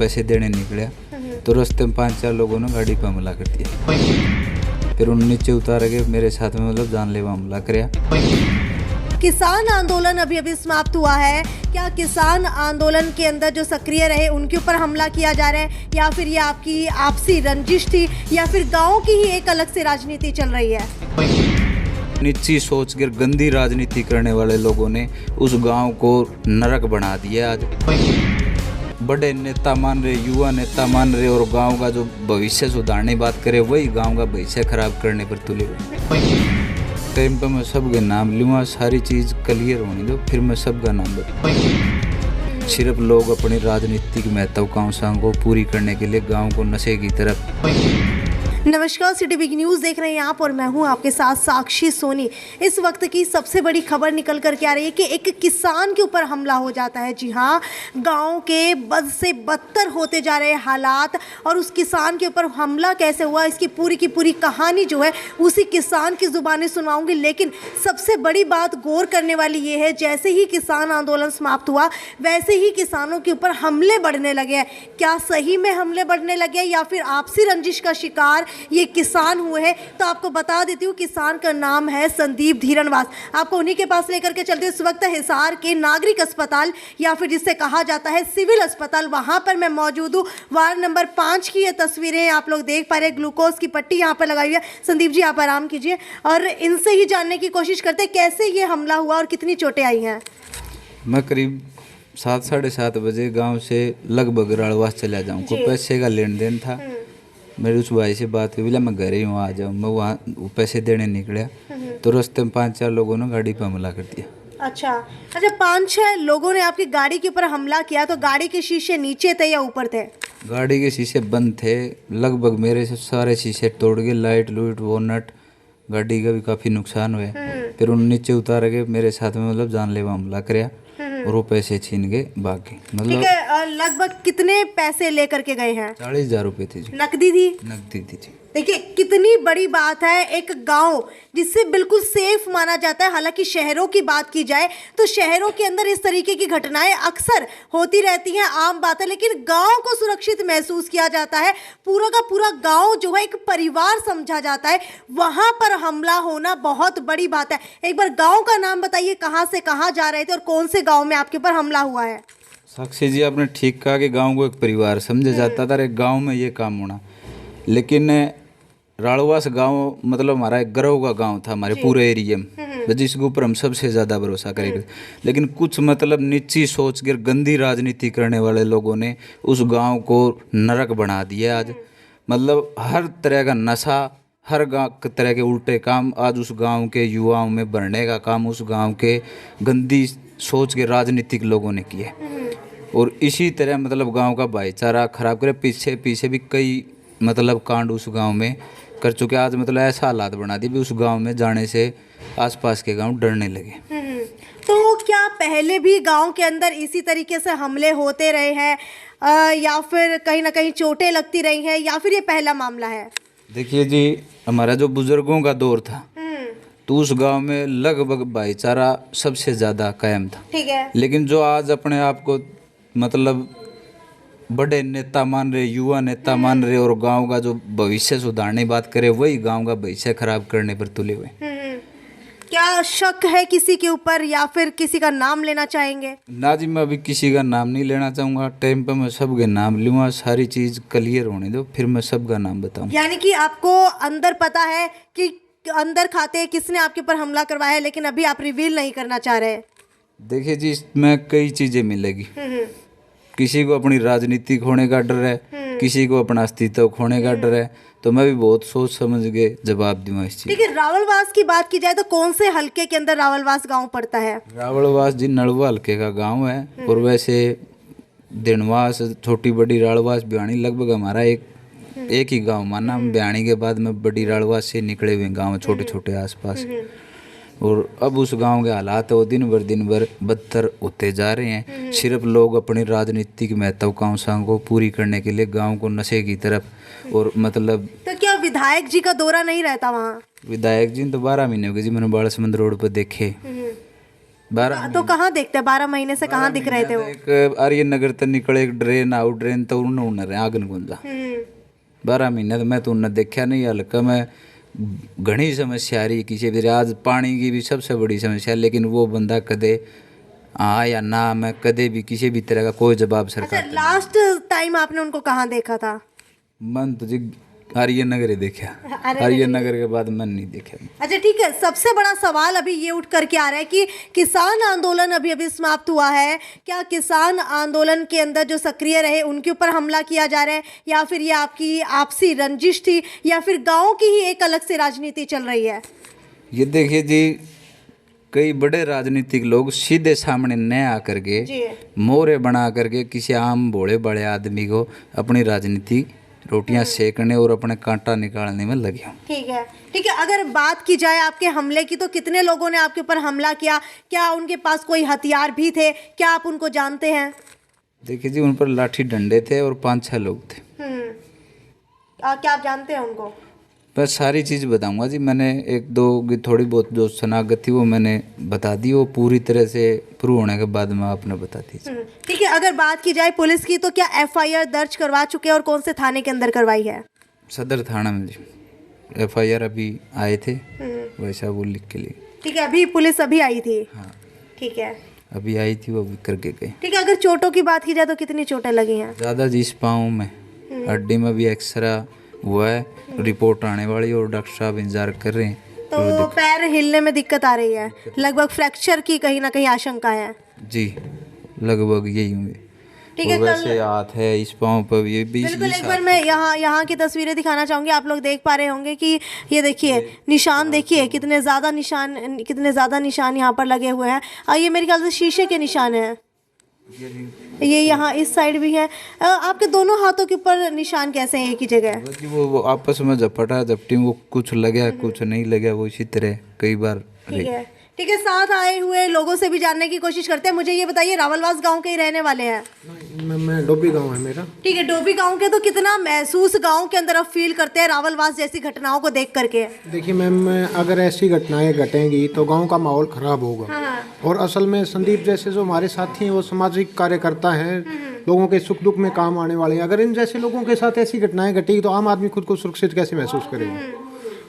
पैसे देने निकला तो रास्ते में 5-4 लोगों ने गाड़ी पर हमला कर दिया। फिर उन्हें नीचे उतार के मेरे साथ में मतलब जानलेवा हमला कराया। किसान आंदोलन अभी अभी समाप्त हुआ है। क्या किसान आंदोलन के अंदर जो सक्रिय रहे उनके ऊपर हमला किया जा रहा है, या फिर ये आपकी आपसी रंजिश थी, या फिर गांव की ही एक अलग से राजनीति चल रही है? नीची सोच कर गंदी राजनीति करने वाले लोगों ने उस गांव को नरक बना दिया। आज बड़े नेता मान रहे, युवा नेता मान रहे, और गांव का जो भविष्य सुधारने की बात करे वही गांव का भविष्य खराब करने पर तुले हुए। टाइम पर मैं सबके नाम लूँगा, सारी चीज़ क्लियर होने दो, फिर मैं सबका नाम बताऊँ। सिर्फ लोग अपनी राजनीतिक महत्वाकांक्षाओं को पूरी करने के लिए गांव को नशे की तरफ। नमस्कार, सिटी बिग न्यूज़ देख रहे हैं आप और मैं हूं आपके साथ साक्षी सोनी। इस वक्त की सबसे बड़ी खबर निकल करके आ रही है कि एक किसान के ऊपर हमला हो जाता है। जी हां, गांव के बद से बदतर होते जा रहे हालात, और उस किसान के ऊपर हमला कैसे हुआ इसकी पूरी की पूरी कहानी जो है उसी किसान की ज़ुबानी सुनाऊंगी। लेकिन सबसे बड़ी बात गौर करने वाली ये है, जैसे ही किसान आंदोलन समाप्त हुआ वैसे ही किसानों के ऊपर हमले बढ़ने लगे हैं। क्या सही में हमले बढ़ने लगे या फिर आपसी रंजिश का शिकार ये किसान हुए हैं? तो आपको बता देती हूँ, किसान का नाम है संदीप धीरनवास। आपको उन्हीं के पास लेकर के चलते इस वक्त हिसार के नागरिक अस्पताल, या फिर जिसे कहा जाता है सिविल अस्पताल, वहां पर मैं मौजूद हूँ। वार्ड नंबर 5 की ये तस्वीरें आप लोग देख पा रहे हैं। ग्लूकोज की पट्टी यहाँ पर लगाई हुई है। संदीप जी, आप आराम कीजिए और इनसे ही जानने की कोशिश करते हैं कैसे ये हमला हुआ और कितनी चोटें आई हैं। मैं करीब 7-7:30 बजे गांव से लगभग राड़वास चला जाऊँ, को पैसे का लेन देन था। मेरे उस भाई से बात हुई, बोला मैं घर ही हूँ, आ जाऊँ। मैं वहाँ पैसे देने निकला तो रास्ते में 5-4 लोगों ने गाड़ी पर हमला कर दिया। अच्छा, 5-6 लोगों ने आपकी गाड़ी के ऊपर हमला किया, तो गाड़ी के शीशे नीचे थे या ऊपर थे? गाड़ी के शीशे बंद थे, लगभग मेरे से सारे शीशे तोड़ के, लाइट लूट बोनट गाड़ी का भी काफ़ी नुकसान हुआ। फिर उन्हें नीचे उतार के मेरे साथ में मतलब जानलेवा हमला कराया और वो पैसे छीन के भाग गए। मतलब लगभग कितने पैसे लेकर के गए हैं? 40,000 रुपये थे जी। नकदी थी? नकदी थी जी। देखिए कितनी बड़ी बात है, एक गांव जिससे बिल्कुल सेफ माना जाता है। हालांकि शहरों की बात की जाए तो शहरों के अंदर इस तरीके की घटनाएं अक्सर होती रहती हैं, आम बात है, लेकिन गांव को सुरक्षित महसूस किया जाता है। पूरा का पूरा गांव जो है एक परिवार समझा जाता है, वहां पर हमला होना बहुत बड़ी बात है। एक बार गाँव का नाम बताइए, कहाँ से कहाँ जा रहे थे और कौन से गाँव में आपके ऊपर हमला हुआ है? साक्षी जी, आपने ठीक कहा कि गांव को एक परिवार समझा जाता था, एक गांव में ये काम होना। लेकिन राड़वास गांव मतलब हमारा एक गर्व का गांव था हमारे पूरे एरिया में, जिसके ऊपर हम सबसे ज़्यादा भरोसा करेंगे। लेकिन कुछ मतलब नीची सोच कर गंदी राजनीति करने वाले लोगों ने उस गांव को नरक बना दिया। आज मतलब हर तरह का नशा, हर तरह के उल्टे काम आज उस गांव के युवाओं में भरने का काम उस गांव के गंदी सोच के राजनीतिक लोगों ने किया। और इसी तरह मतलब गांव का भाईचारा खराब करे, पीछे भी कई मतलब कांड उस गांव में कर चुके। आज मतलब ऐसा हालात बना दिए भी उस गांव में जाने से आसपास के गांव डरने लगे। तो क्या पहले भी गांव के अंदर इसी तरीके से हमले होते रहे हैं, या फिर कहीं ना कहीं चोटें लगती रही हैं, या फिर ये पहला मामला है? देखिए जी, हमारा जो बुजुर्गों का दौर था तो उस गांव में लगभग भाईचारा सबसे ज़्यादा कायम था। ठीक है। लेकिन जो आज अपने आप को मतलब बड़े नेता मान रहे, युवा नेता मान रहे, और गांव का जो भविष्य सुधारने की बात करे वही गांव का भविष्य खराब करने पर तुले हुए। क्या शक है किसी के ऊपर, या फिर किसी का नाम लेना चाहेंगे? ना जी, मैं अभी किसी का नाम नहीं लेना चाहूँगा। टाइम पर मैं सबके नाम लूँगा, सारी चीज़ क्लियर होने दो, फिर मैं सबका नाम बताऊँ। यानी कि आपको अंदर पता है कि अंदर खाते किसने आपके ऊपर हमला करवाया है, लेकिन अभी आप रिवील नहीं करना चाह रहे? देखिए जी, इसमें कई चीज़ें मिलेगी। किसी को अपनी राजनीति खोने का डर है, किसी को अपना अस्तित्व खोने का डर है, तो मैं भी बहुत सोच समझ के जवाब दूंगा इस चीज़। लेकिन रावलवास की बात की जाए तो कौन से हलके के अंदर रावलवास गांव पड़ता है? रावलवास जी नड़वा हलके का गांव है, और वैसे दिनवास, छोटी बड़ी रावलवास, बिहानी लगभग हमारा एक ही गांव माना। बिहानी के बाद में बड़ी रावलवास से निकले हुए गांव छोटे छोटे आसपास। और अब उस गांव के हालात वो दिन भर बदतर होते जा रहे हैं। सिर्फ लोग अपनी राजनीतिक महत्वाकांक्षाओं को पूरी करने के लिए गांव को नशे की तरफ, और मतलब। तो क्या विधायक जी का दौरा नहीं रहता वहाँ? विधायक जी तो 12 महीने हो गए जी, मैंने बाड़समंद रोड पर देखे। 12 तो कहाँ देखते हैं? 12 महीने से कहाँ दिख रहे थे वो? एक आर्यन नगर तक निकले, एक ड्रेन आउट ड्रेन तो उन्हें रहे आगन गुंजा 12 महीने तो मैं तो उन्हें देखा नहीं। हल्का मैं घनी समस्या आ रही किसी भी, आज पानी की भी सबसे बड़ी समस्या, लेकिन वो बंदा कदे हाँ या ना मैं कदे भी किसी भी तरह का कोई जवाब सरकार अच्छा, लास्ट टाइम आपने उनको कहाँ देखा था? मन तो जी आर्यन नगर ही देखा, आर्यन नगर के बाद मन नहीं देखा। अच्छा ठीक है, सबसे बड़ा सवाल अभी ये उठ करके आ रहा है कि किसान आंदोलन अभी अभी समाप्त हुआ है, क्या किसान आंदोलन के अंदर जो सक्रिय रहे उनके ऊपर हमला किया जा रहा है, या फिर ये आपकी आपसी रंजिश थी, या फिर गांव की ही एक अलग से राजनीति चल रही है? ये देखिए जी, कई बड़े राजनीतिक लोग सीधे सामने न आकर के जी मोहरे बना करके किसी आम भोले बड़े आदमी को अपनी राजनीति रोटियां सेकने और अपने कांटा निकालने में लगे हों। ठीक है, ठीक है। अगर बात की जाए आपके हमले की, तो कितने लोगों ने आपके ऊपर हमला किया? क्या उनके पास कोई हथियार भी थे? क्या आप उनको जानते हैं? देखिए जी, उन पर लाठी डंडे थे और 5-6 लोग थे। क्या आप जानते हैं उनको? बस सारी चीज़ बताऊंगा जी। मैंने एक दो की थोड़ी बहुत जो शनाख्त थी वो मैंने बता दी, वो पूरी तरह से प्रूव होने के बाद मैं आपने बता दी। ठीक है, अगर बात की जाए पुलिस की, तो क्या एफआईआर दर्ज करवा चुके हैं और कौन से थाने के अंदर करवाई है? सदर थाना में जी एफआईआर अभी आए थे, वैसा वो लिख के लिए। ठीक है, अभी पुलिस अभी आई थी? हाँ ठीक है, अभी आई थी, वो अभी करके गए। ठीक है। अगर चोटों की बात की जाए तो कितनी चोटें लगी हैं? ज़्यादा जी इस पाँव में, हड्डी में भी एक्सरा हुआ है, रिपोर्ट आने वाली और डॉक्टर साहब इंतजार कर रहे हैं। तो पैर हिलने में दिक्कत आ रही है, लगभग फ्रैक्चर की कहीं ना कहीं आशंका है? जी लगभग यही होंगे। ठीक है, वैसे हाथ है इस पाँव पर ये 20 बिल्कुल। एक बार मैं यहाँ की तस्वीरें दिखाना चाहूँगी, आप लोग देख पा रहे होंगे कि ये देखिए निशान, देखिए कितने ज़्यादा निशान यहाँ पर लगे हुए हैं। और ये मेरे ख्याल से शीशे के निशान हैं। ये यहाँ इस साइड भी है। आपके दोनों हाथों के ऊपर निशान कैसे हैं एक ही जगह? वो आपस में झपटा झपटी, वो कुछ लगे कुछ नहीं लगे, वो इसी तरह कई बार। ठीक है, ठीक है। साथ आए हुए लोगों से भी जानने की कोशिश करते हैं। मुझे ये बताइए, रावलवास गांव के ही रहने वाले हैं? मैं डोबी गांव है मेरा। ठीक है, डोबी गांव के। तो कितना महसूस गांव के अंदर अब फील करते हैं रावलवास जैसी घटनाओं को देख करके? देखिए मैम, अगर ऐसी घटनाएं घटेंगी तो गांव का माहौल खराब होगा। हाँ। और असल में संदीप जैसे जो हमारे साथी हैं वो सामाजिक कार्यकर्ता हैं, लोगों के सुख दुख में काम आने वाले हैं। अगर इन जैसे लोगों के साथ ऐसी घटनाएं घटेगी तो आम आदमी खुद को सुरक्षित कैसे महसूस करेगा?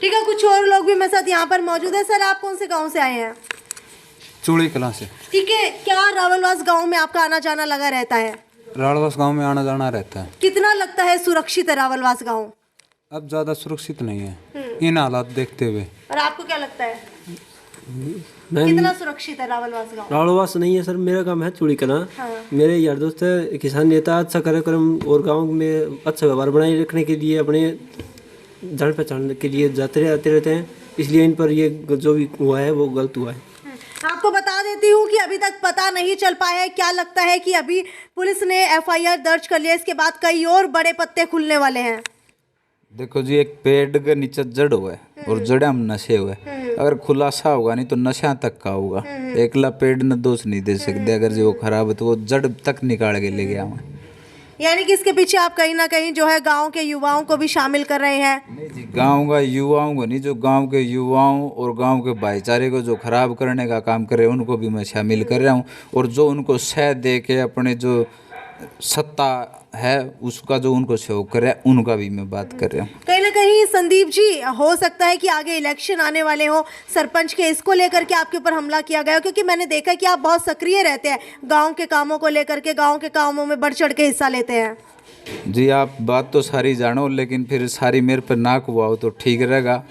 ठीक है, कुछ और लोग भी मेरे साथ यहाँ पर मौजूद है। सर, आप कौन से गांव से आए हैं? चूड़ी कला से। ठीक है, क्या रावलवास गांव में आपका आना जाना लगा रहता है? रावलवास गांव में आना जाना रहता है। कितना लगता है सुरक्षित है रावलवास गांव? अब ज़्यादा सुरक्षित नहीं है इन हालात देखते हुए। और आपको क्या लगता है, मैम, कितना सुरक्षित है रावलवास गांव? रावलवास नहीं है सर, मेरा काम है चूड़ी कला। हाँ। मेरे यार दोस्त है किसान नेता, अच्छा कार्यक्रम और गांव में अच्छा व्यवहार बनाए रखने के लिए, अपने जान पहचान के लिए जाते आते रहते हैं। इसलिए इन पर ये जो भी हुआ है वो गलत हुआ है। आपको बता देती हूँ कि अभी तक पता नहीं चल पाया है। क्या लगता है कि अभी पुलिस ने एफआईआर दर्ज कर लिया, इसके बाद कई और बड़े पत्ते खुलने वाले हैं? देखो जी, एक पेड़ के नीचे जड़ हुआ है और जड़ हम नशे हुए, अगर खुलासा होगा नहीं तो नशा तक का होगा। एकला पेड़ न दोष नहीं दे सकते, अगर जो खराब है तो वो जड़ तक निकाल के ले गया मैं। यानी कि इसके पीछे आप कहीं ना कहीं जो है गांव के युवाओं को भी शामिल कर रहे हैं? नहीं जी, गांव का युवाओं को नहीं, जो गांव के युवाओं और गांव के भाईचारे को जो खराब करने का काम कर रहे हैं उनको भी मैं शामिल कर रहा हूं। और जो उनको सह दे के अपने जो सत्ता है उसका जो उनको सहयोग कर रहा है उनका भी मैं बात कर रहा हूँ। कहीं ना कहीं संदीप जी, हो सकता है कि आगे इलेक्शन आने वाले हो सरपंच के, इसको लेकर के आपके ऊपर हमला किया गया, क्योंकि मैंने देखा है कि आप बहुत सक्रिय रहते हैं गांव के कामों को लेकर के, गांव के कामों में बढ़ चढ़ के हिस्सा लेते हैं। जी आप बात तो सारी जानो, लेकिन फिर सारी मेरे पर नाक हुआ हो तो ठीक रहेगा।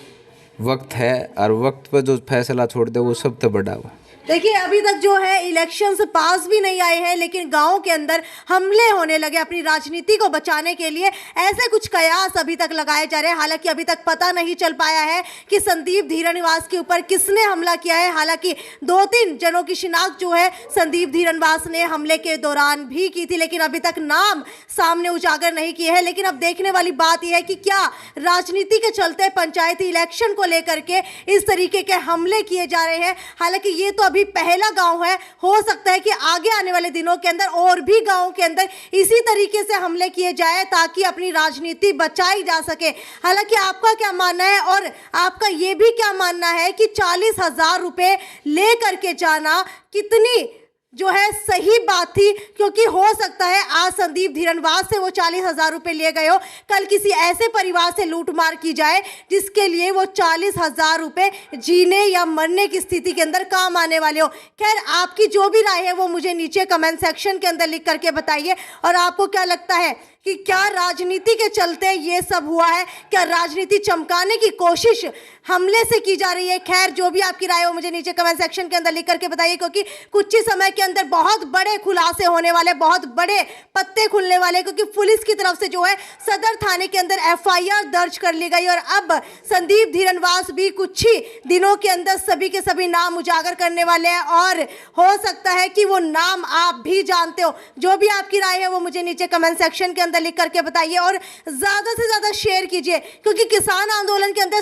वक्त है और वक्त पर जो फैसला छोड़ दे वो सब तो बड़ा हुआ। देखिए, अभी तक जो है इलेक्शंस पास भी नहीं आए हैं, लेकिन गांव के अंदर हमले होने लगे अपनी राजनीति को बचाने के लिए। ऐसे कुछ कयास अभी तक लगाए जा रहे हैं। हालांकि अभी तक पता नहीं चल पाया है कि संदीप धीरनवास के ऊपर किसने हमला किया है। हालांकि 2-3 जनों की शिनाख्त जो है संदीप धीरनवास ने हमले के दौरान भी की थी, लेकिन अभी तक नाम सामने उजागर नहीं किए हैं। लेकिन अब देखने वाली बात यह है कि क्या राजनीति के चलते पंचायती इलेक्शन को लेकर के इस तरीके के हमले किए जा रहे हैं। हालांकि ये तो अभी पहला गांव है, हो सकता है कि आगे आने वाले दिनों के अंदर और भी गांवों के अंदर इसी तरीके से हमले किए जाए ताकि अपनी राजनीति बचाई जा सके। हालांकि आपका क्या मानना है और आपका ये भी क्या मानना है कि 40,000 रुपए ले करके जाना कितनी जो है सही बात थी? क्योंकि हो सकता है आज संदीप धीरनवास से वो 40,000 रुपए ले गए हो, कल किसी ऐसे परिवार से लूटमार की जाए जिसके लिए वो 40,000 रुपए जीने या मरने की स्थिति के अंदर काम आने वाले हो। खैर, आपकी जो भी राय है वो मुझे नीचे कमेंट सेक्शन के अंदर लिख करके बताइए। और आपको क्या लगता है कि क्या राजनीति के चलते ये सब हुआ है? क्या राजनीति चमकाने की कोशिश हमले से की जा रही है? खैर, जो भी आपकी राय हो मुझे नीचे कमेंट सेक्शन के अंदर लिख करके बताइए, क्योंकि कुछ ही समय के अंदर बहुत बड़े खुलासे होने वाले, बहुत बड़े पत्ते खुलने वाले, क्योंकि पुलिस की तरफ से जो है सदर थाने के अंदर FIR दर्ज कर ली गई और अब संदीप धीरनवास भी कुछ ही दिनों के अंदर सभी के सभी नाम उजागर करने वाले हैं और हो सकता है कि वो नाम आप भी जानते हो। जो भी आपकी राय है वो मुझे नीचे कमेंट सेक्शन के अंदर लिख करके बताइए और ज्यादा से ज्यादा शेयर कीजिए, क्योंकि किसान आंदोलन के अंदर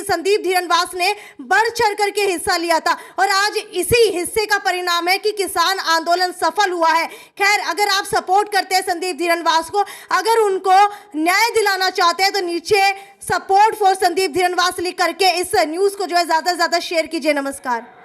संदीप धीरनवास ने बढ़ चढ़ करके हिस्सा लिया था और आज इसी हिस्से का परिणाम है कि किसान आंदोलन सफल हुआ है। खैर, अगर आप सपोर्ट करते हैं संदीप धीरनवास को, अगर उनको न्याय दिलाना चाहते हैं तो नीचे सपोर्ट फॉर संदीप धीरनवास लिख करके इस न्यूज को जो है ज्यादा से ज्यादा शेयर कीजिए। नमस्कार।